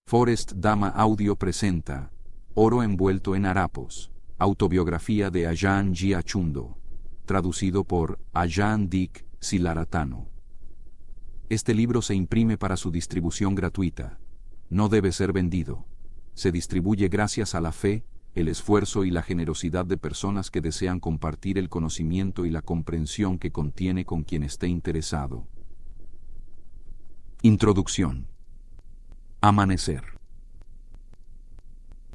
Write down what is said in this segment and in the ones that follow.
Forest Dama Audio presenta Oro envuelto en harapos, autobiografía de Ajahn Jia Chundo, traducido por Ajahn Dick Silaratano. Este libro se imprime para su distribución gratuita. No debe ser vendido. Se distribuye gracias a la fe, el esfuerzo y la generosidad de personas que desean compartir el conocimiento y la comprensión que contiene con quien esté interesado. Introducción. Amanecer.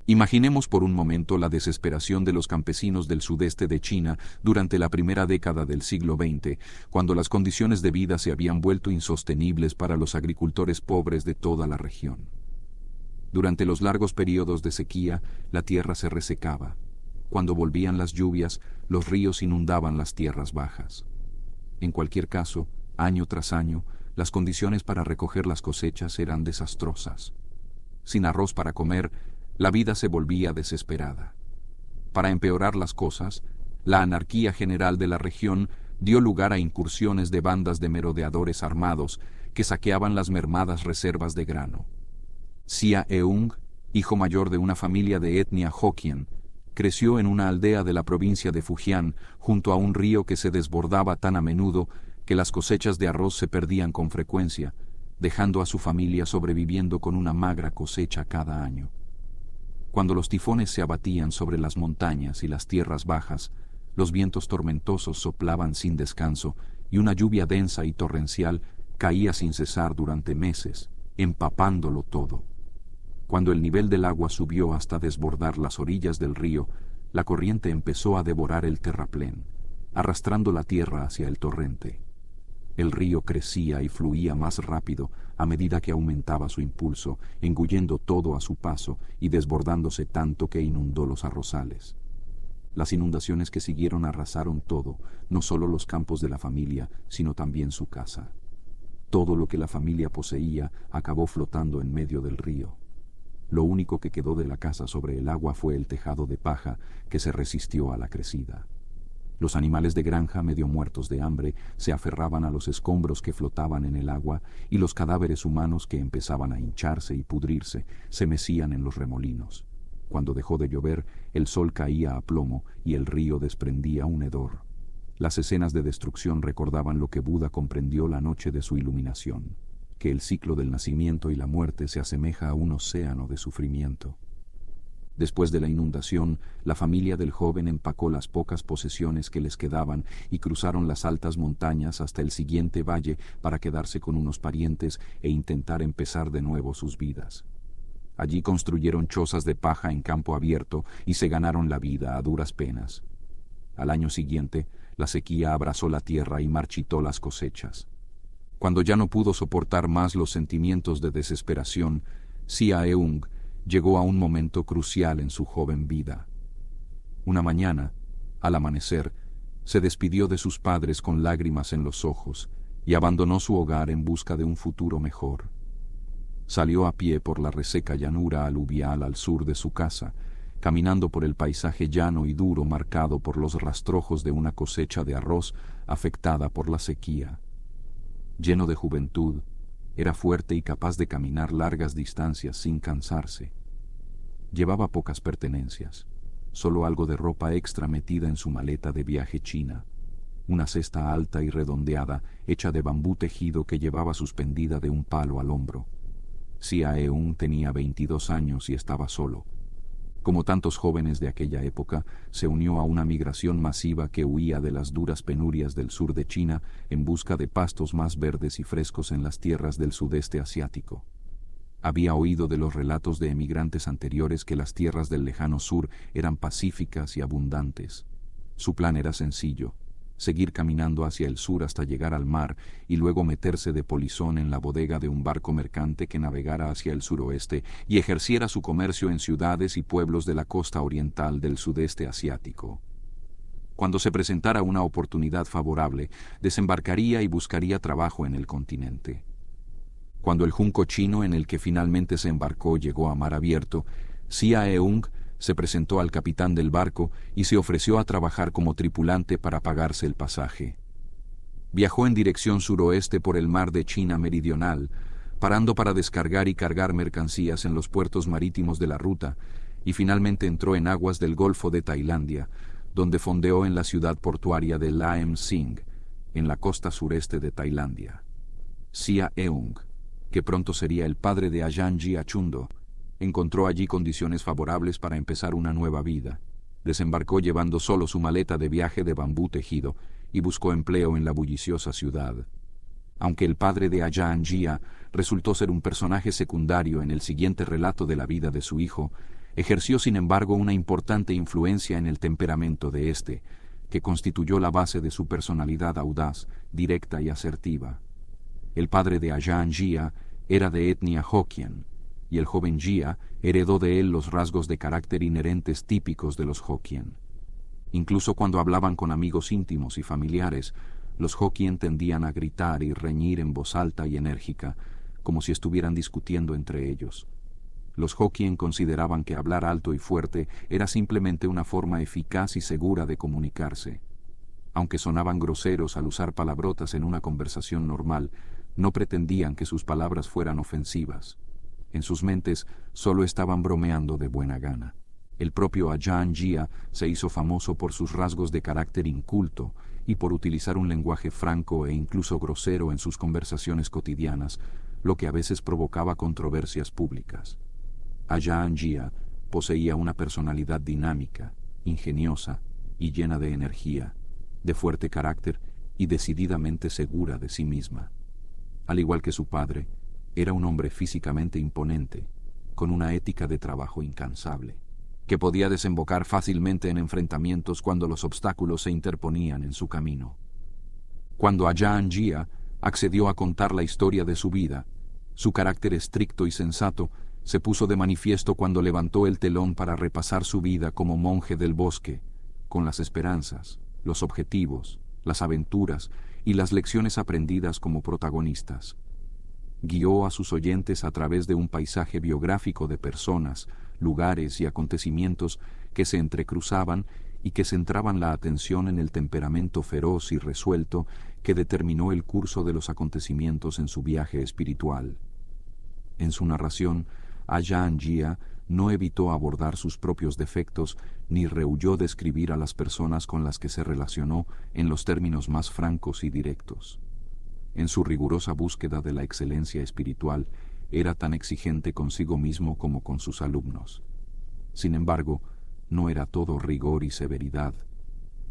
Imaginemos por un momento la desesperación de los campesinos del sudeste de China durante la primera década del siglo XX, cuando las condiciones de vida se habían vuelto insostenibles para los agricultores pobres de toda la región. Durante los largos periodos de sequía, la tierra se resecaba. Cuando volvían las lluvias, los ríos inundaban las tierras bajas. En cualquier caso, año tras año, las condiciones para recoger las cosechas eran desastrosas. Sin arroz para comer, la vida se volvía desesperada. Para empeorar las cosas, la anarquía general de la región dio lugar a incursiones de bandas de merodeadores armados que saqueaban las mermadas reservas de grano. Sia Eung, hijo mayor de una familia de etnia Hokkien, creció en una aldea de la provincia de Fujian junto a un río que se desbordaba tan a menudo que las cosechas de arroz se perdían con frecuencia, dejando a su familia sobreviviendo con una magra cosecha cada año. Cuando los tifones se abatían sobre las montañas y las tierras bajas, los vientos tormentosos soplaban sin descanso y una lluvia densa y torrencial caía sin cesar durante meses, empapándolo todo. Cuando el nivel del agua subió hasta desbordar las orillas del río, la corriente empezó a devorar el terraplén, arrastrando la tierra hacia el torrente. El río crecía y fluía más rápido a medida que aumentaba su impulso, engullendo todo a su paso y desbordándose tanto que inundó los arrozales. Las inundaciones que siguieron arrasaron todo, no solo los campos de la familia, sino también su casa. Todo lo que la familia poseía acabó flotando en medio del río. Lo único que quedó de la casa sobre el agua fue el tejado de paja que se resistió a la crecida. Los animales de granja, medio muertos de hambre, se aferraban a los escombros que flotaban en el agua y los cadáveres humanos que empezaban a hincharse y pudrirse se mecían en los remolinos. Cuando dejó de llover, el sol caía a plomo y el río desprendía un hedor. Las escenas de destrucción recordaban lo que Buda comprendió la noche de su iluminación, que el ciclo del nacimiento y la muerte se asemeja a un océano de sufrimiento. Después de la inundación, la familia del joven empacó las pocas posesiones que les quedaban y cruzaron las altas montañas hasta el siguiente valle para quedarse con unos parientes e intentar empezar de nuevo sus vidas. Allí construyeron chozas de paja en campo abierto y se ganaron la vida a duras penas. Al año siguiente, la sequía abrazó la tierra y marchitó las cosechas. Cuando ya no pudo soportar más los sentimientos de desesperación, Sia Eung llegó a un momento crucial en su joven vida. Una mañana, al amanecer, se despidió de sus padres con lágrimas en los ojos y abandonó su hogar en busca de un futuro mejor. Salió a pie por la reseca llanura aluvial al sur de su casa, caminando por el paisaje llano y duro marcado por los rastrojos de una cosecha de arroz afectada por la sequía. Lleno de juventud, era fuerte y capaz de caminar largas distancias sin cansarse. Llevaba pocas pertenencias, solo algo de ropa extra metida en su maleta de viaje china, una cesta alta y redondeada hecha de bambú tejido que llevaba suspendida de un palo al hombro. Sia Eung tenía 22 años y estaba solo. Como tantos jóvenes de aquella época, se unió a una migración masiva que huía de las duras penurias del sur de China en busca de pastos más verdes y frescos en las tierras del sudeste asiático. Había oído de los relatos de emigrantes anteriores que las tierras del lejano sur eran pacíficas y abundantes. Su plan era sencillo: seguir caminando hacia el sur hasta llegar al mar y luego meterse de polizón en la bodega de un barco mercante que navegara hacia el suroeste y ejerciera su comercio en ciudades y pueblos de la costa oriental del sudeste asiático. Cuando se presentara una oportunidad favorable, desembarcaría y buscaría trabajo en el continente. Cuando el junco chino en el que finalmente se embarcó llegó a mar abierto, Sia Eung se presentó al capitán del barco y se ofreció a trabajar como tripulante para pagarse el pasaje. Viajó en dirección suroeste por el mar de China meridional, parando para descargar y cargar mercancías en los puertos marítimos de la ruta, y finalmente entró en aguas del Golfo de Tailandia, donde fondeó en la ciudad portuaria de Laem Sing, en la costa sureste de Tailandia. Sia Eung, que pronto sería el padre de Ajahn Jia-chundo, encontró allí condiciones favorables para empezar una nueva vida. Desembarcó llevando solo su maleta de viaje de bambú tejido y buscó empleo en la bulliciosa ciudad. Aunque el padre de Ajahn Jia resultó ser un personaje secundario en el siguiente relato de la vida de su hijo, ejerció sin embargo una importante influencia en el temperamento de éste, que constituyó la base de su personalidad audaz, directa y asertiva. El padre de Ajahn Jia era de etnia Hokkien, y el joven Jia heredó de él los rasgos de carácter inherentes típicos de los Hokkien. Incluso cuando hablaban con amigos íntimos y familiares, los Hokkien tendían a gritar y reñir en voz alta y enérgica, como si estuvieran discutiendo entre ellos. Los Hokkien consideraban que hablar alto y fuerte era simplemente una forma eficaz y segura de comunicarse. Aunque sonaban groseros al usar palabrotas en una conversación normal, no pretendían que sus palabras fueran ofensivas. En sus mentes solo estaban bromeando de buena gana. El propio Ajahn Jia se hizo famoso por sus rasgos de carácter inculto y por utilizar un lenguaje franco e incluso grosero en sus conversaciones cotidianas, lo que a veces provocaba controversias públicas. Ajahn Jia poseía una personalidad dinámica, ingeniosa y llena de energía, de fuerte carácter y decididamente segura de sí misma. Al igual que su padre, era un hombre físicamente imponente, con una ética de trabajo incansable, que podía desembocar fácilmente en enfrentamientos cuando los obstáculos se interponían en su camino. Cuando Ajahn Jia accedió a contar la historia de su vida, su carácter estricto y sensato se puso de manifiesto cuando levantó el telón para repasar su vida como monje del bosque, con las esperanzas, los objetivos, las aventuras y las lecciones aprendidas como protagonistas. Guió a sus oyentes a través de un paisaje biográfico de personas, lugares y acontecimientos que se entrecruzaban y que centraban la atención en el temperamento feroz y resuelto que determinó el curso de los acontecimientos en su viaje espiritual. En su narración, Ajahn Jia no evitó abordar sus propios defectos ni rehuyó describir a las personas con las que se relacionó en los términos más francos y directos. En su rigurosa búsqueda de la excelencia espiritual, era tan exigente consigo mismo como con sus alumnos. Sin embargo, no era todo rigor y severidad.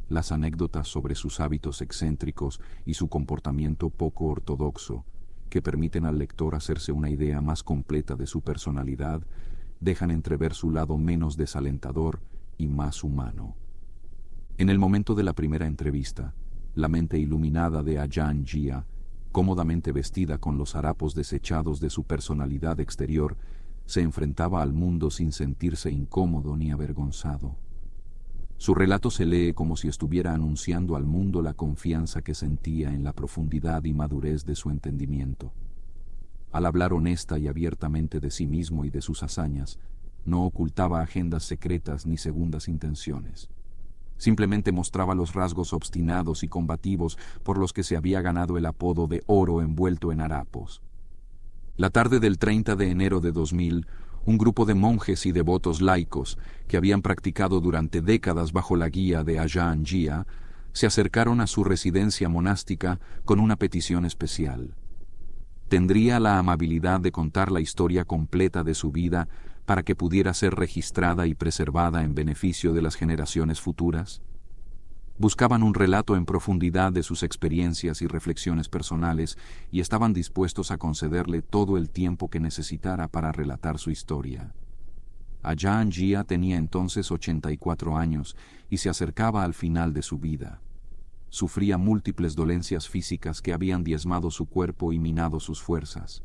Las anécdotas sobre sus hábitos excéntricos y su comportamiento poco ortodoxo, que permiten al lector hacerse una idea más completa de su personalidad, dejan entrever su lado menos desalentador y más humano. En el momento de la primera entrevista, la mente iluminada de Ajahn Jia, cómodamente vestida con los harapos desechados de su personalidad exterior, se enfrentaba al mundo sin sentirse incómodo ni avergonzado. Su relato se lee como si estuviera anunciando al mundo la confianza que sentía en la profundidad y madurez de su entendimiento. Al hablar honesta y abiertamente de sí mismo y de sus hazañas, no ocultaba agendas secretas ni segundas intenciones. Simplemente mostraba los rasgos obstinados y combativos por los que se había ganado el apodo de oro envuelto en harapos. La tarde del 30 de enero de 2000, un grupo de monjes y devotos laicos, que habían practicado durante décadas bajo la guía de Ajahn Jia, se acercaron a su residencia monástica con una petición especial. Tendría la amabilidad de contar la historia completa de su vida para que pudiera ser registrada y preservada en beneficio de las generaciones futuras. Buscaban un relato en profundidad de sus experiencias y reflexiones personales y estaban dispuestos a concederle todo el tiempo que necesitara para relatar su historia. Ajahn Jia tenía entonces 84 años y se acercaba al final de su vida. Sufría múltiples dolencias físicas que habían diezmado su cuerpo y minado sus fuerzas.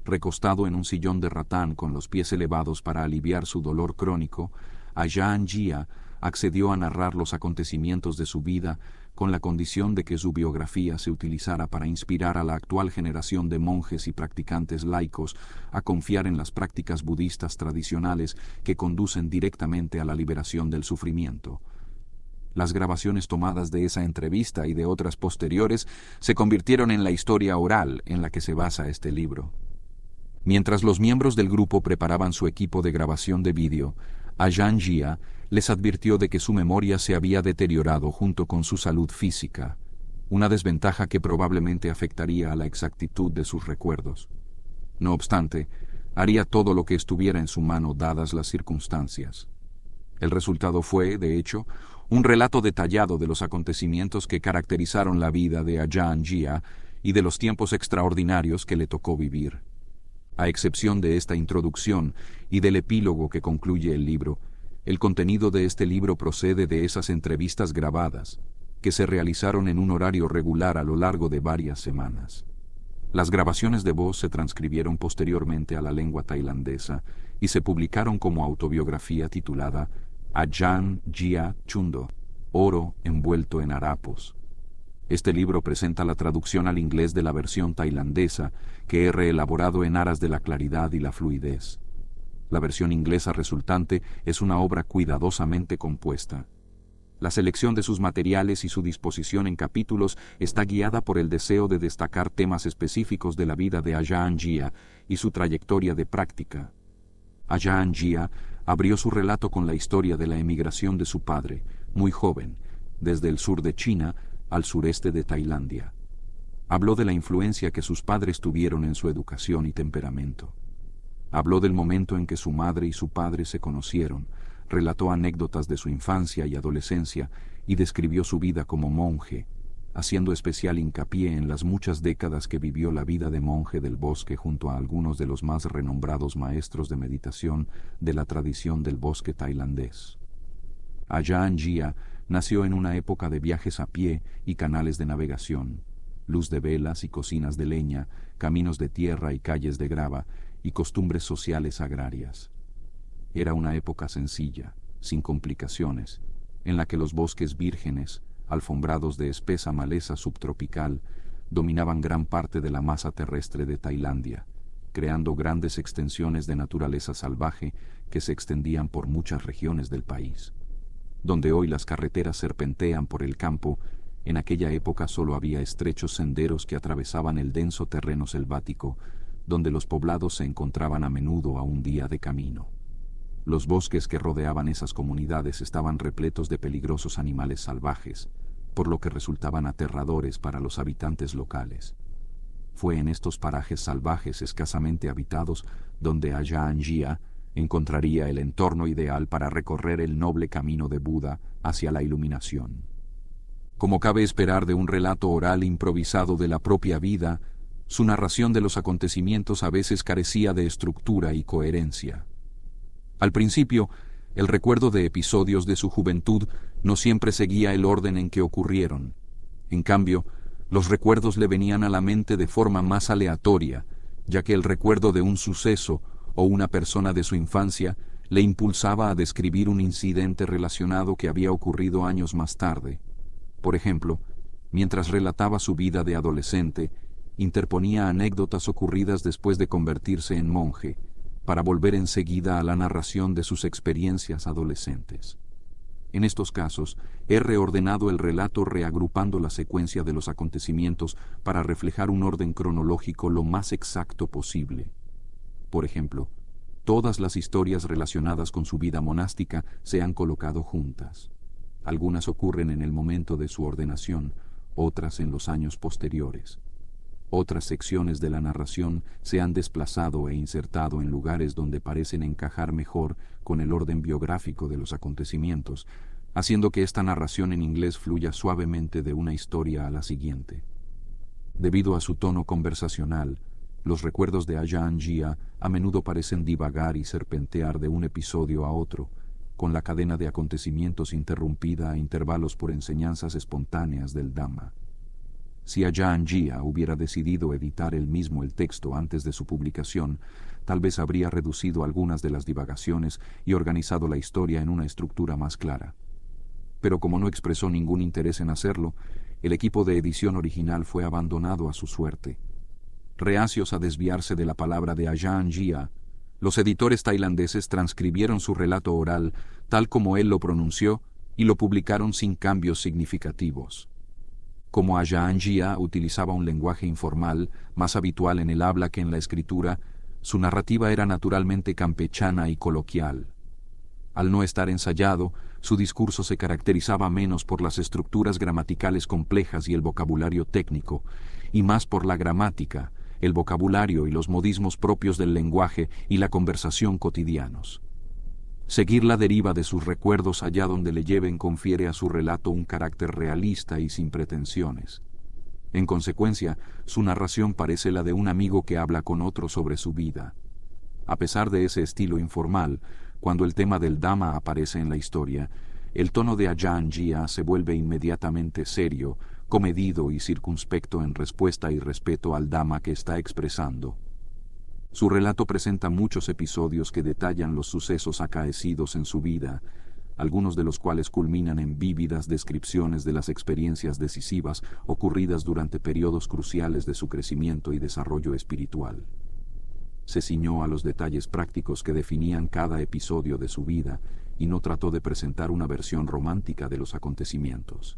Recostado en un sillón de ratán con los pies elevados para aliviar su dolor crónico, Ajahn Jia accedió a narrar los acontecimientos de su vida con la condición de que su biografía se utilizara para inspirar a la actual generación de monjes y practicantes laicos a confiar en las prácticas budistas tradicionales que conducen directamente a la liberación del sufrimiento. Las grabaciones tomadas de esa entrevista y de otras posteriores se convirtieron en la historia oral en la que se basa este libro. Mientras los miembros del grupo preparaban su equipo de grabación de vídeo, Ajahn Jia les advirtió de que su memoria se había deteriorado junto con su salud física, una desventaja que probablemente afectaría a la exactitud de sus recuerdos. No obstante, haría todo lo que estuviera en su mano dadas las circunstancias. El resultado fue, de hecho, un relato detallado de los acontecimientos que caracterizaron la vida de Ajahn Jia y de los tiempos extraordinarios que le tocó vivir. A excepción de esta introducción y del epílogo que concluye el libro, el contenido de este libro procede de esas entrevistas grabadas, que se realizaron en un horario regular a lo largo de varias semanas. Las grabaciones de voz se transcribieron posteriormente a la lengua tailandesa y se publicaron como autobiografía titulada Ajahn Jia Chundo, oro envuelto en harapos. Este libro presenta la traducción al inglés de la versión tailandesa, que he reelaborado en aras de la claridad y la fluidez. La versión inglesa resultante es una obra cuidadosamente compuesta. La selección de sus materiales y su disposición en capítulos está guiada por el deseo de destacar temas específicos de la vida de Ajahn Jia y su trayectoria de práctica. Ajahn Jia abrió su relato con la historia de la emigración de su padre, muy joven, desde el sur de China al sureste de Tailandia. Habló de la influencia que sus padres tuvieron en su educación y temperamento. Habló del momento en que su madre y su padre se conocieron, relató anécdotas de su infancia y adolescencia y describió su vida como monje, haciendo especial hincapié en las muchas décadas que vivió la vida de monje del bosque junto a algunos de los más renombrados maestros de meditación de la tradición del bosque tailandés. Ajahn Jia nació en una época de viajes a pie y canales de navegación, luz de velas y cocinas de leña, caminos de tierra y calles de grava, y costumbres sociales agrarias. Era una época sencilla, sin complicaciones, en la que los bosques vírgenes, alfombrados de espesa maleza subtropical, dominaban gran parte de la masa terrestre de Tailandia, creando grandes extensiones de naturaleza salvaje que se extendían por muchas regiones del país. Donde hoy las carreteras serpentean por el campo, en aquella época solo había estrechos senderos que atravesaban el denso terreno selvático, donde los poblados se encontraban a menudo a un día de camino. Los bosques que rodeaban esas comunidades estaban repletos de peligrosos animales salvajes, por lo que resultaban aterradores para los habitantes locales. Fue en estos parajes salvajes escasamente habitados donde Ajahn Jia encontraría el entorno ideal para recorrer el noble camino de Buda hacia la iluminación. Como cabe esperar de un relato oral improvisado de la propia vida, su narración de los acontecimientos a veces carecía de estructura y coherencia. Al principio, el recuerdo de episodios de su juventud no siempre seguía el orden en que ocurrieron. En cambio, los recuerdos le venían a la mente de forma más aleatoria, ya que el recuerdo de un suceso o una persona de su infancia le impulsaba a describir un incidente relacionado que había ocurrido años más tarde. Por ejemplo, mientras relataba su vida de adolescente, interponía anécdotas ocurridas después de convertirse en monje, para volver enseguida a la narración de sus experiencias adolescentes. En estos casos, he reordenado el relato reagrupando la secuencia de los acontecimientos para reflejar un orden cronológico lo más exacto posible. Por ejemplo, todas las historias relacionadas con su vida monástica se han colocado juntas. Algunas ocurren en el momento de su ordenación, otras en los años posteriores. Otras secciones de la narración se han desplazado e insertado en lugares donde parecen encajar mejor con el orden biográfico de los acontecimientos, haciendo que esta narración en inglés fluya suavemente de una historia a la siguiente. Debido a su tono conversacional, los recuerdos de Ajahn Jia a menudo parecen divagar y serpentear de un episodio a otro, con la cadena de acontecimientos interrumpida a intervalos por enseñanzas espontáneas del Dhamma. Si Ajahn Jia hubiera decidido editar él mismo el texto antes de su publicación, tal vez habría reducido algunas de las divagaciones y organizado la historia en una estructura más clara. Pero como no expresó ningún interés en hacerlo, el equipo de edición original fue abandonado a su suerte. Reacios a desviarse de la palabra de Ajahn Jia, los editores tailandeses transcribieron su relato oral tal como él lo pronunció y lo publicaron sin cambios significativos. Como Ajahn Jia utilizaba un lenguaje informal, más habitual en el habla que en la escritura, Su narrativa era naturalmente campechana y coloquial. Al no estar ensayado, su discurso se caracterizaba menos por las estructuras gramaticales complejas y el vocabulario técnico, y más por la gramática, el vocabulario y los modismos propios del lenguaje y la conversación cotidianos. Seguir la deriva de sus recuerdos allá donde le lleven confiere a su relato un carácter realista y sin pretensiones. En consecuencia, su narración parece la de un amigo que habla con otro sobre su vida. A pesar de ese estilo informal, cuando el tema del Dhamma aparece en la historia, el tono de Ajahn Jia se vuelve inmediatamente serio, comedido y circunspecto en respuesta y respeto al Dhamma que está expresando. Su relato presenta muchos episodios que detallan los sucesos acaecidos en su vida, algunos de los cuales culminan en vívidas descripciones de las experiencias decisivas ocurridas durante periodos cruciales de su crecimiento y desarrollo espiritual. Se ciñó a los detalles prácticos que definían cada episodio de su vida y no trató de presentar una versión romántica de los acontecimientos.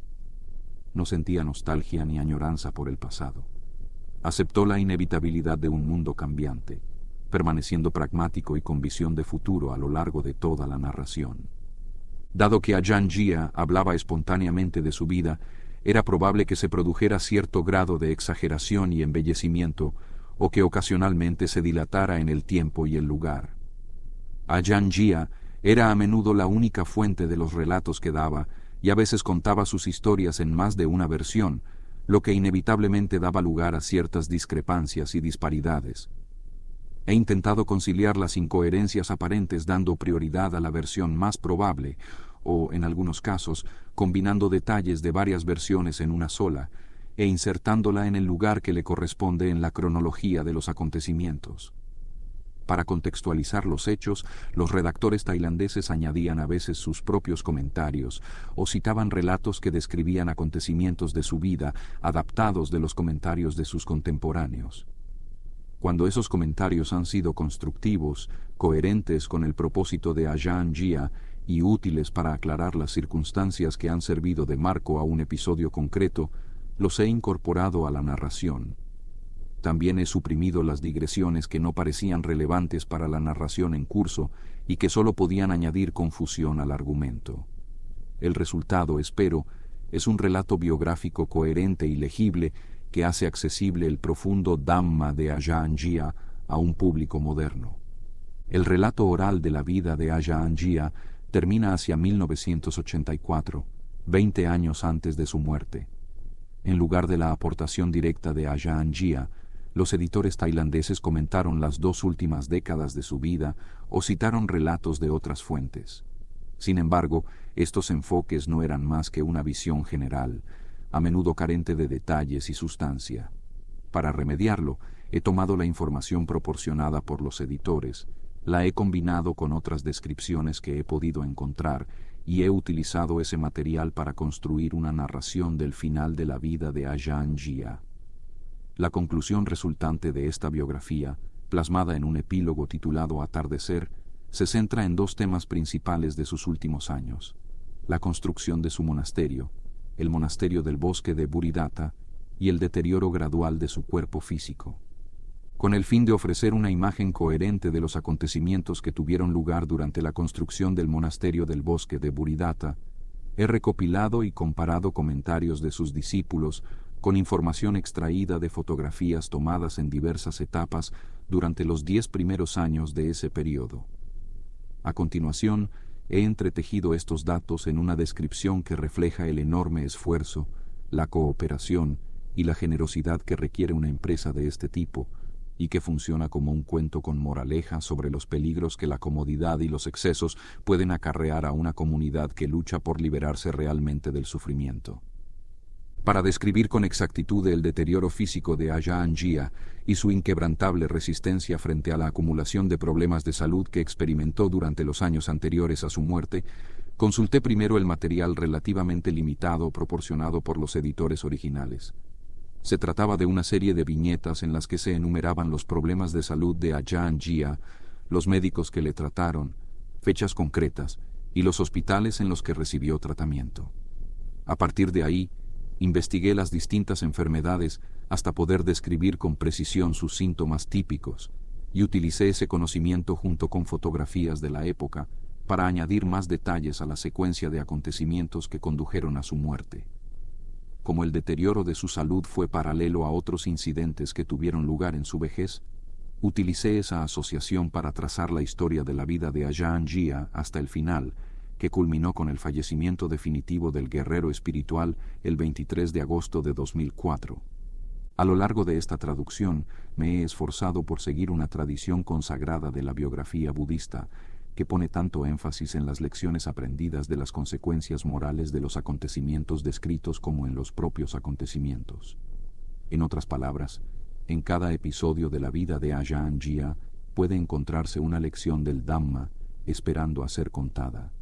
No sentía nostalgia ni añoranza por el pasado. Aceptó la inevitabilidad de un mundo cambiante, permaneciendo pragmático y con visión de futuro a lo largo de toda la narración. Dado que Ajahn Jia hablaba espontáneamente de su vida, era probable que se produjera cierto grado de exageración y embellecimiento, o que ocasionalmente se dilatara en el tiempo y el lugar. Ajahn Jia era a menudo la única fuente de los relatos que daba, y a veces contaba sus historias en más de una versión, lo que inevitablemente daba lugar a ciertas discrepancias y disparidades. He intentado conciliar las incoherencias aparentes dando prioridad a la versión más probable, o, en algunos casos, combinando detalles de varias versiones en una sola, e insertándola en el lugar que le corresponde en la cronología de los acontecimientos. Para contextualizar los hechos, los redactores tailandeses añadían a veces sus propios comentarios o citaban relatos que describían acontecimientos de su vida adaptados de los comentarios de sus contemporáneos. Cuando esos comentarios han sido constructivos, coherentes con el propósito de Ajahn Jia y útiles para aclarar las circunstancias que han servido de marco a un episodio concreto, los he incorporado a la narración. También he suprimido las digresiones que no parecían relevantes para la narración en curso y que solo podían añadir confusión al argumento. El resultado, espero, es un relato biográfico coherente y legible que hace accesible el profundo Dhamma de Ajahn Jia a un público moderno. El relato oral de la vida de Ajahn Jia termina hacia 1984, 20 años antes de su muerte. En lugar de la aportación directa de Ajahn Jia, los editores tailandeses comentaron las 2 últimas décadas de su vida o citaron relatos de otras fuentes. Sin embargo, estos enfoques no eran más que una visión general, a menudo carente de detalles y sustancia. Para remediarlo, he tomado la información proporcionada por los editores, la he combinado con otras descripciones que he podido encontrar y he utilizado ese material para construir una narración del final de la vida de Ajahn Jia. La conclusión resultante de esta biografía, plasmada en un epílogo titulado Atardecer, se centra en 2 temas principales de sus últimos años: la construcción de su monasterio, el monasterio del bosque de Buridatta, y el deterioro gradual de su cuerpo físico. Con el fin de ofrecer una imagen coherente de los acontecimientos que tuvieron lugar durante la construcción del monasterio del bosque de Buridatta, he recopilado y comparado comentarios de sus discípulos con información extraída de fotografías tomadas en diversas etapas durante los 10 primeros años de ese periodo. A continuación, he entretejido estos datos en una descripción que refleja el enorme esfuerzo, la cooperación y la generosidad que requiere una empresa de este tipo, y que funciona como un cuento con moraleja sobre los peligros que la comodidad y los excesos pueden acarrear a una comunidad que lucha por liberarse realmente del sufrimiento. Para describir con exactitud el deterioro físico de Ajahn Jia y su inquebrantable resistencia frente a la acumulación de problemas de salud que experimentó durante los años anteriores a su muerte, consulté primero el material relativamente limitado proporcionado por los editores originales. Se trataba de una serie de viñetas en las que se enumeraban los problemas de salud de Ajahn Jia, los médicos que le trataron, fechas concretas y los hospitales en los que recibió tratamiento. A partir de ahí, investigué las distintas enfermedades hasta poder describir con precisión sus síntomas típicos, y utilicé ese conocimiento junto con fotografías de la época para añadir más detalles a la secuencia de acontecimientos que condujeron a su muerte. Como el deterioro de su salud fue paralelo a otros incidentes que tuvieron lugar en su vejez, utilicé esa asociación para trazar la historia de la vida de Ajahn Jia hasta el final, que culminó con el fallecimiento definitivo del guerrero espiritual el 23 de agosto de 2004. A lo largo de esta traducción, me he esforzado por seguir una tradición consagrada de la biografía budista, que pone tanto énfasis en las lecciones aprendidas de las consecuencias morales de los acontecimientos descritos como en los propios acontecimientos. En otras palabras, en cada episodio de la vida de Ajahn Jia puede encontrarse una lección del Dhamma esperando a ser contada.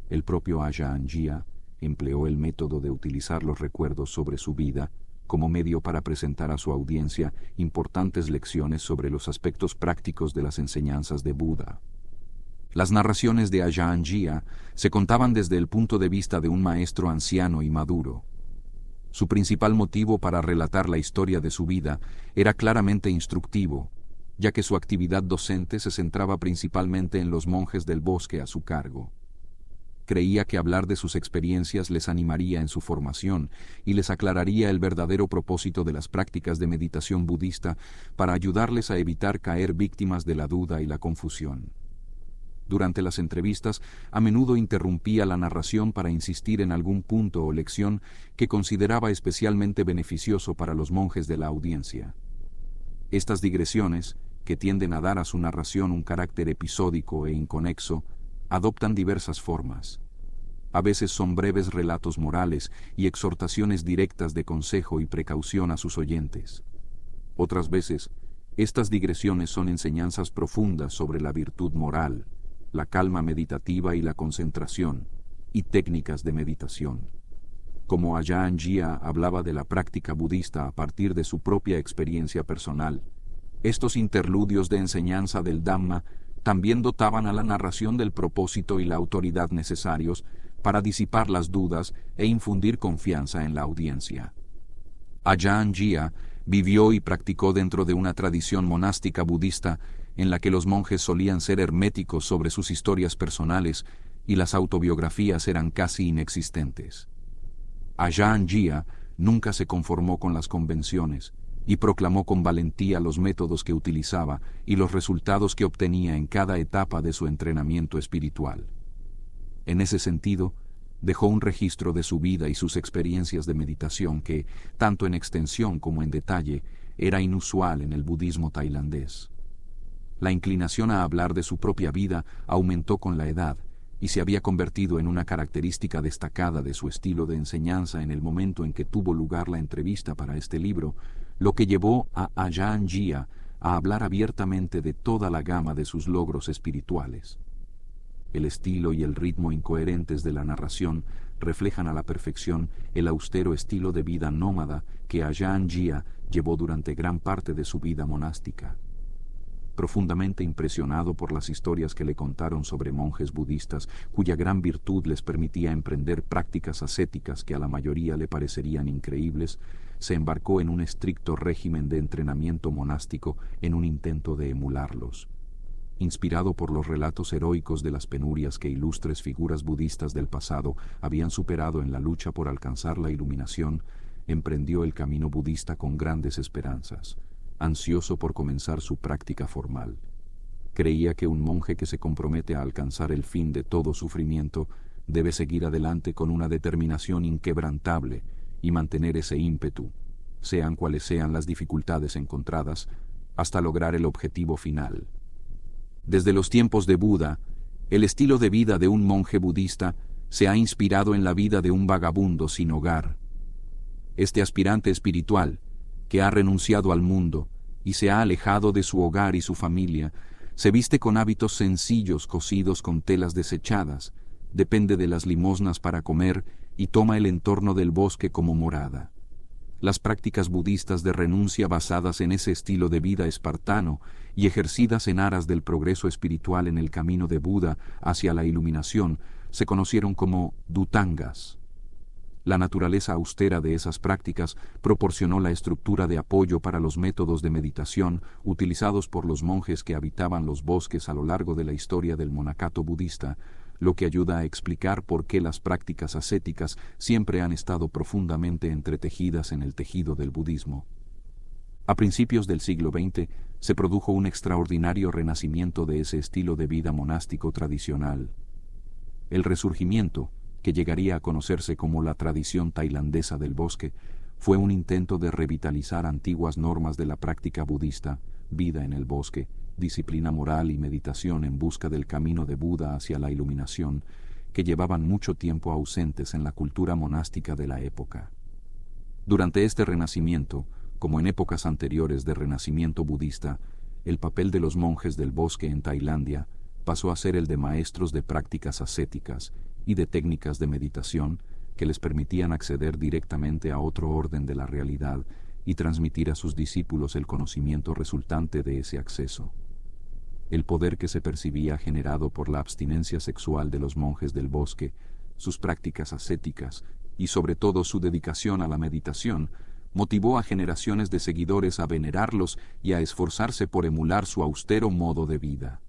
El propio Ajahn Jia empleó el método de utilizar los recuerdos sobre su vida como medio para presentar a su audiencia importantes lecciones sobre los aspectos prácticos de las enseñanzas de Buda. Las narraciones de Ajahn Jia se contaban desde el punto de vista de un maestro anciano y maduro. Su principal motivo para relatar la historia de su vida era claramente instructivo, ya que su actividad docente se centraba principalmente en los monjes del bosque a su cargo. Creía que hablar de sus experiencias les animaría en su formación y les aclararía el verdadero propósito de las prácticas de meditación budista para ayudarles a evitar caer víctimas de la duda y la confusión. Durante las entrevistas, a menudo interrumpía la narración para insistir en algún punto o lección que consideraba especialmente beneficioso para los monjes de la audiencia. Estas digresiones, que tienden a dar a su narración un carácter episódico e inconexo, adoptan diversas formas. A veces son breves relatos morales y exhortaciones directas de consejo y precaución a sus oyentes. Otras veces, estas digresiones son enseñanzas profundas sobre la virtud moral, la calma meditativa y la concentración, y técnicas de meditación. Como Ajahn Jia hablaba de la práctica budista a partir de su propia experiencia personal, estos interludios de enseñanza del Dhamma también dotaban a la narración del propósito y la autoridad necesarios para disipar las dudas e infundir confianza en la audiencia. Ajahn Jia vivió y practicó dentro de una tradición monástica budista en la que los monjes solían ser herméticos sobre sus historias personales y las autobiografías eran casi inexistentes. Ajahn Jia nunca se conformó con las convenciones y proclamó con valentía los métodos que utilizaba y los resultados que obtenía en cada etapa de su entrenamiento espiritual. En ese sentido, dejó un registro de su vida y sus experiencias de meditación que, tanto en extensión como en detalle, era inusual en el budismo tailandés. La inclinación a hablar de su propia vida aumentó con la edad y se había convertido en una característica destacada de su estilo de enseñanza en el momento en que tuvo lugar la entrevista para este libro, lo que llevó a Ajahn Jia a hablar abiertamente de toda la gama de sus logros espirituales. El estilo y el ritmo incoherentes de la narración reflejan a la perfección el austero estilo de vida nómada que Ajahn Jia llevó durante gran parte de su vida monástica. Profundamente impresionado por las historias que le contaron sobre monjes budistas cuya gran virtud les permitía emprender prácticas ascéticas que a la mayoría le parecerían increíbles, se embarcó en un estricto régimen de entrenamiento monástico en un intento de emularlos. Inspirado por los relatos heroicos de las penurias que ilustres figuras budistas del pasado habían superado en la lucha por alcanzar la iluminación, emprendió el camino budista con grandes esperanzas, ansioso por comenzar su práctica formal. Creía que un monje que se compromete a alcanzar el fin de todo sufrimiento debe seguir adelante con una determinación inquebrantable y mantener ese ímpetu, sean cuales sean las dificultades encontradas, hasta lograr el objetivo final. Desde los tiempos de Buda, el estilo de vida de un monje budista se ha inspirado en la vida de un vagabundo sin hogar. Este aspirante espiritual, que ha renunciado al mundo y se ha alejado de su hogar y su familia, se viste con hábitos sencillos cosidos con telas desechadas, depende de las limosnas para comer y toma el entorno del bosque como morada. Las prácticas budistas de renuncia basadas en ese estilo de vida espartano y ejercidas en aras del progreso espiritual en el camino de Buda hacia la iluminación se conocieron como dhutangas. La naturaleza austera de esas prácticas proporcionó la estructura de apoyo para los métodos de meditación utilizados por los monjes que habitaban los bosques a lo largo de la historia del monacato budista, lo que ayuda a explicar por qué las prácticas ascéticas siempre han estado profundamente entretejidas en el tejido del budismo. A principios del siglo XX se produjo un extraordinario renacimiento de ese estilo de vida monástico tradicional. El resurgimiento, que llegaría a conocerse como la tradición tailandesa del bosque, fue un intento de revitalizar antiguas normas de la práctica budista, vida en el bosque, disciplina moral y meditación en busca del camino de Buda hacia la iluminación, que llevaban mucho tiempo ausentes en la cultura monástica de la época. Durante este renacimiento, como en épocas anteriores de renacimiento budista, el papel de los monjes del bosque en Tailandia pasó a ser el de maestros de prácticas ascéticas y de técnicas de meditación que les permitían acceder directamente a otro orden de la realidad y transmitir a sus discípulos el conocimiento resultante de ese acceso. El poder que se percibía generado por la abstinencia sexual de los monjes del bosque, sus prácticas ascéticas y sobre todo su dedicación a la meditación, motivó a generaciones de seguidores a venerarlos y a esforzarse por emular su austero modo de vida.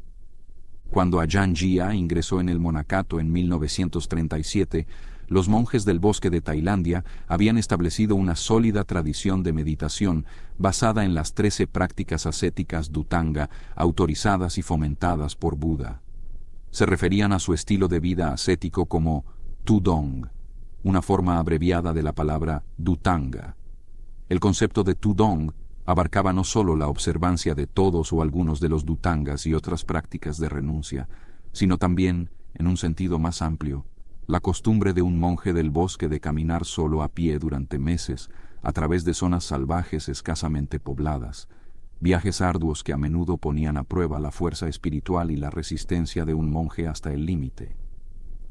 Cuando Ajahn Jia ingresó en el monacato en 1937, los monjes del bosque de Tailandia habían establecido una sólida tradición de meditación basada en las 13 prácticas ascéticas Dhutanga autorizadas y fomentadas por Buda. Se referían a su estilo de vida ascético como Tudong, una forma abreviada de la palabra Dhutanga. El concepto de Tudong abarcaba no solo la observancia de todos o algunos de los Dhutangas y otras prácticas de renuncia, sino también, en un sentido más amplio, la costumbre de un monje del bosque de caminar solo a pie durante meses a través de zonas salvajes escasamente pobladas, viajes arduos que a menudo ponían a prueba la fuerza espiritual y la resistencia de un monje hasta el límite.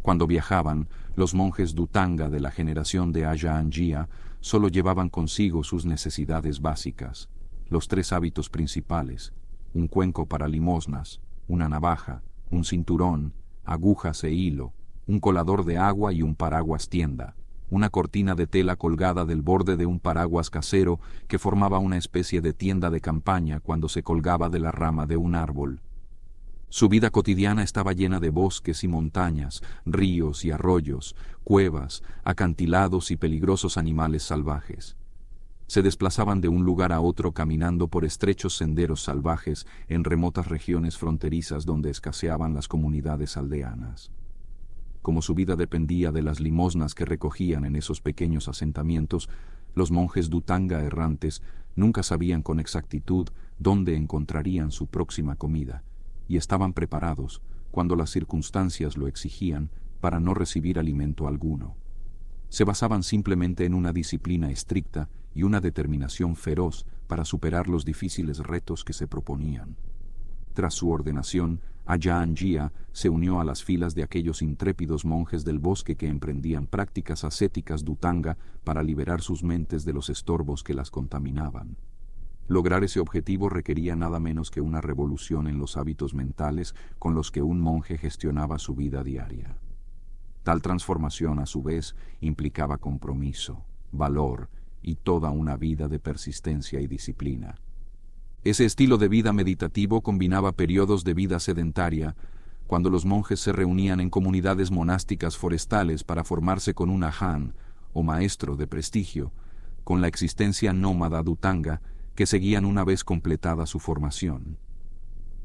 Cuando viajaban, los monjes Dhutanga de la generación de Ajahn Jia solo llevaban consigo sus necesidades básicas, los 3 hábitos principales: un cuenco para limosnas, una navaja, un cinturón, agujas e hilo, un colador de agua y un paraguas tienda, una cortina de tela colgada del borde de un paraguas casero que formaba una especie de tienda de campaña cuando se colgaba de la rama de un árbol. Su vida cotidiana estaba llena de bosques y montañas, ríos y arroyos, cuevas, acantilados y peligrosos animales salvajes. Se desplazaban de un lugar a otro caminando por estrechos senderos salvajes en remotas regiones fronterizas donde escaseaban las comunidades aldeanas. Como su vida dependía de las limosnas que recogían en esos pequeños asentamientos, los monjes Dhutanga errantes nunca sabían con exactitud dónde encontrarían su próxima comida, y estaban preparados, cuando las circunstancias lo exigían, para no recibir alimento alguno. Se basaban simplemente en una disciplina estricta y una determinación feroz para superar los difíciles retos que se proponían. Tras su ordenación, Ajahn Jia se unió a las filas de aquellos intrépidos monjes del bosque que emprendían prácticas ascéticas Dhutanga para liberar sus mentes de los estorbos que las contaminaban. Lograr ese objetivo requería nada menos que una revolución en los hábitos mentales con los que un monje gestionaba su vida diaria. Tal transformación, a su vez, implicaba compromiso, valor y toda una vida de persistencia y disciplina. Ese estilo de vida meditativo combinaba periodos de vida sedentaria, cuando los monjes se reunían en comunidades monásticas forestales para formarse con un ajahn, o maestro de prestigio, con la existencia nómada Dhutanga, que seguían una vez completada su formación.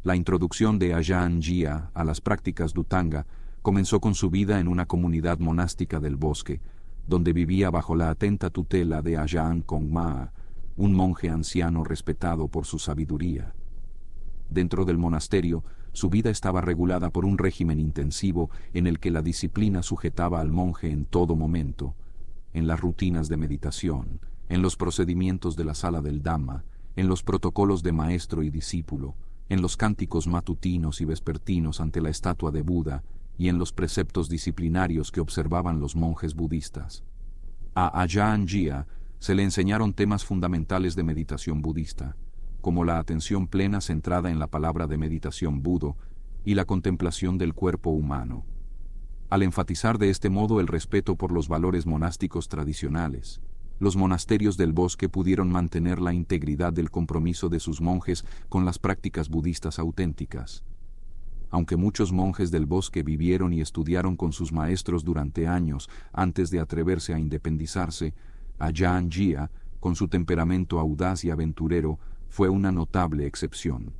La introducción de Ajahn Jia a las prácticas Dhutanga comenzó con su vida en una comunidad monástica del bosque, donde vivía bajo la atenta tutela de Ajahn Kongma, un monje anciano respetado por su sabiduría. Dentro del monasterio, su vida estaba regulada por un régimen intensivo en el que la disciplina sujetaba al monje en todo momento, en las rutinas de meditación, en los procedimientos de la sala del Dhamma, en los protocolos de maestro y discípulo, en los cánticos matutinos y vespertinos ante la estatua de Buda y en los preceptos disciplinarios que observaban los monjes budistas. A Ajahn Jia se le enseñaron temas fundamentales de meditación budista, como la atención plena centrada en la palabra de meditación Budo y la contemplación del cuerpo humano. al enfatizar de este modo el respeto por los valores monásticos tradicionales. Los monasterios del bosque pudieron mantener la integridad del compromiso de sus monjes con las prácticas budistas auténticas. Aunque muchos monjes del bosque vivieron y estudiaron con sus maestros durante años antes de atreverse a independizarse, Ajahn Jia, con su temperamento audaz y aventurero, fue una notable excepción.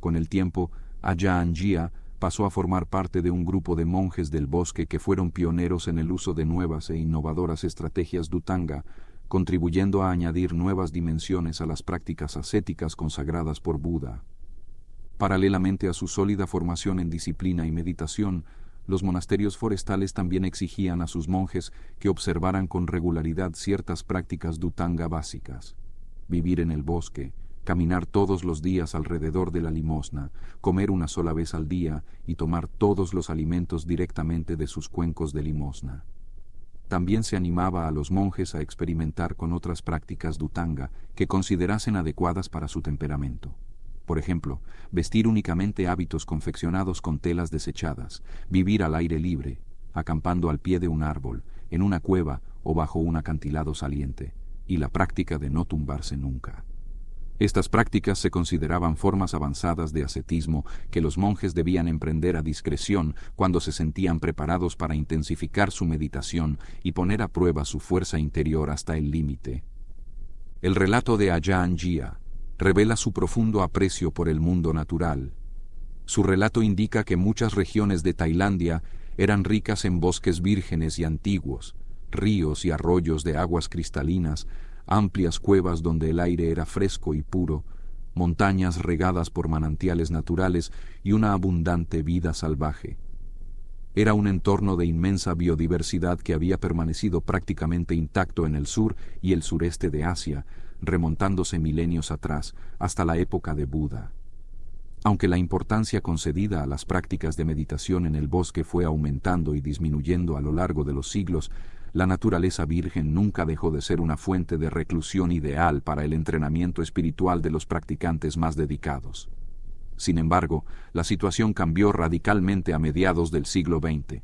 Con el tiempo, Ajahn Jia pasó a formar parte de un grupo de monjes del bosque que fueron pioneros en el uso de nuevas e innovadoras estrategias Dhutanga, contribuyendo a añadir nuevas dimensiones a las prácticas ascéticas consagradas por Buda. Paralelamente a su sólida formación en disciplina y meditación, los monasterios forestales también exigían a sus monjes que observaran con regularidad ciertas prácticas Dhutanga básicas: vivir en el bosque, caminar todos los días alrededor de la limosna, comer una sola vez al día y tomar todos los alimentos directamente de sus cuencos de limosna. También se animaba a los monjes a experimentar con otras prácticas Dhutanga que considerasen adecuadas para su temperamento. Por ejemplo, vestir únicamente hábitos confeccionados con telas desechadas, vivir al aire libre, acampando al pie de un árbol, en una cueva o bajo un acantilado saliente, y la práctica de no tumbarse nunca. Estas prácticas se consideraban formas avanzadas de ascetismo que los monjes debían emprender a discreción cuando se sentían preparados para intensificar su meditación y poner a prueba su fuerza interior hasta el límite. El relato de Ajahn Jia revela su profundo aprecio por el mundo natural. Su relato indica que muchas regiones de Tailandia eran ricas en bosques vírgenes y antiguos, ríos y arroyos de aguas cristalinas, amplias cuevas donde el aire era fresco y puro, montañas regadas por manantiales naturales y una abundante vida salvaje. Era un entorno de inmensa biodiversidad que había permanecido prácticamente intacto en el sur y el sureste de Asia, remontándose milenios atrás, hasta la época de Buda. Aunque la importancia concedida a las prácticas de meditación en el bosque fue aumentando y disminuyendo a lo largo de los siglos, la naturaleza virgen nunca dejó de ser una fuente de reclusión ideal para el entrenamiento espiritual de los practicantes más dedicados. Sin embargo, la situación cambió radicalmente a mediados del siglo XX.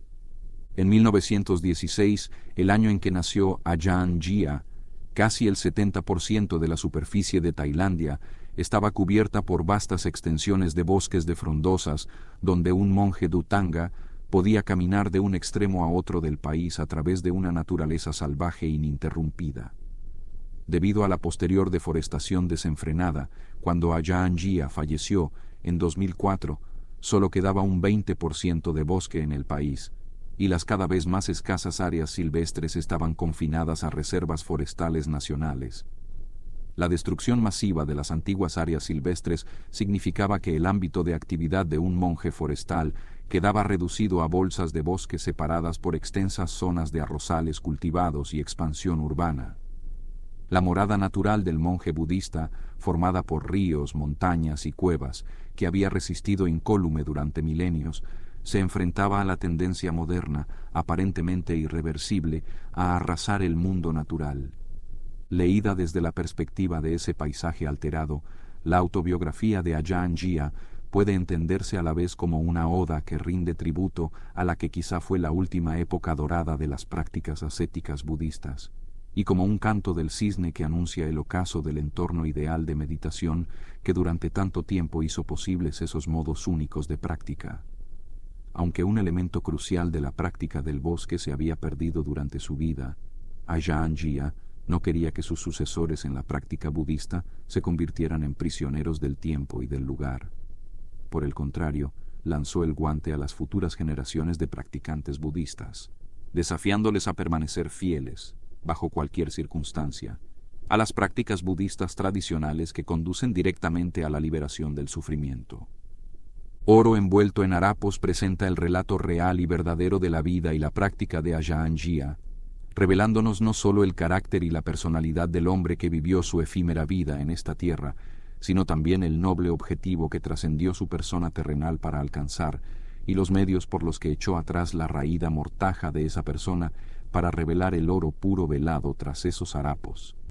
En 1916, el año en que nació Ajahn Jia, casi el 70% de la superficie de Tailandia estaba cubierta por vastas extensiones de bosques de frondosas, donde un monje Dhutanga podía caminar de un extremo a otro del país a través de una naturaleza salvaje ininterrumpida. Debido a la posterior deforestación desenfrenada, cuando Ajahn Jia falleció en 2004, solo quedaba un 20% de bosque en el país, y las cada vez más escasas áreas silvestres estaban confinadas a reservas forestales nacionales. La destrucción masiva de las antiguas áreas silvestres significaba que el ámbito de actividad de un monje forestal quedaba reducido a bolsas de bosque separadas por extensas zonas de arrozales cultivados y expansión urbana. La morada natural del monje budista, formada por ríos, montañas y cuevas, que había resistido incólume durante milenios, se enfrentaba a la tendencia moderna, aparentemente irreversible, a arrasar el mundo natural. Leída desde la perspectiva de ese paisaje alterado, la autobiografía de Ajahn Jia puede entenderse a la vez como una oda que rinde tributo a la que quizá fue la última época dorada de las prácticas ascéticas budistas, y como un canto del cisne que anuncia el ocaso del entorno ideal de meditación que durante tanto tiempo hizo posibles esos modos únicos de práctica. Aunque un elemento crucial de la práctica del bosque se había perdido durante su vida, Ajahn Jia no quería que sus sucesores en la práctica budista se convirtieran en prisioneros del tiempo y del lugar. Por el contrario, lanzó el guante a las futuras generaciones de practicantes budistas, desafiándoles a permanecer fieles, bajo cualquier circunstancia, a las prácticas budistas tradicionales que conducen directamente a la liberación del sufrimiento. Oro envuelto en harapos presenta el relato real y verdadero de la vida y la práctica de Ajahn Jia, revelándonos no solo el carácter y la personalidad del hombre que vivió su efímera vida en esta tierra, sino también el noble objetivo que trascendió su persona terrenal para alcanzar, y los medios por los que echó atrás la raída mortaja de esa persona para revelar el oro puro velado tras esos harapos.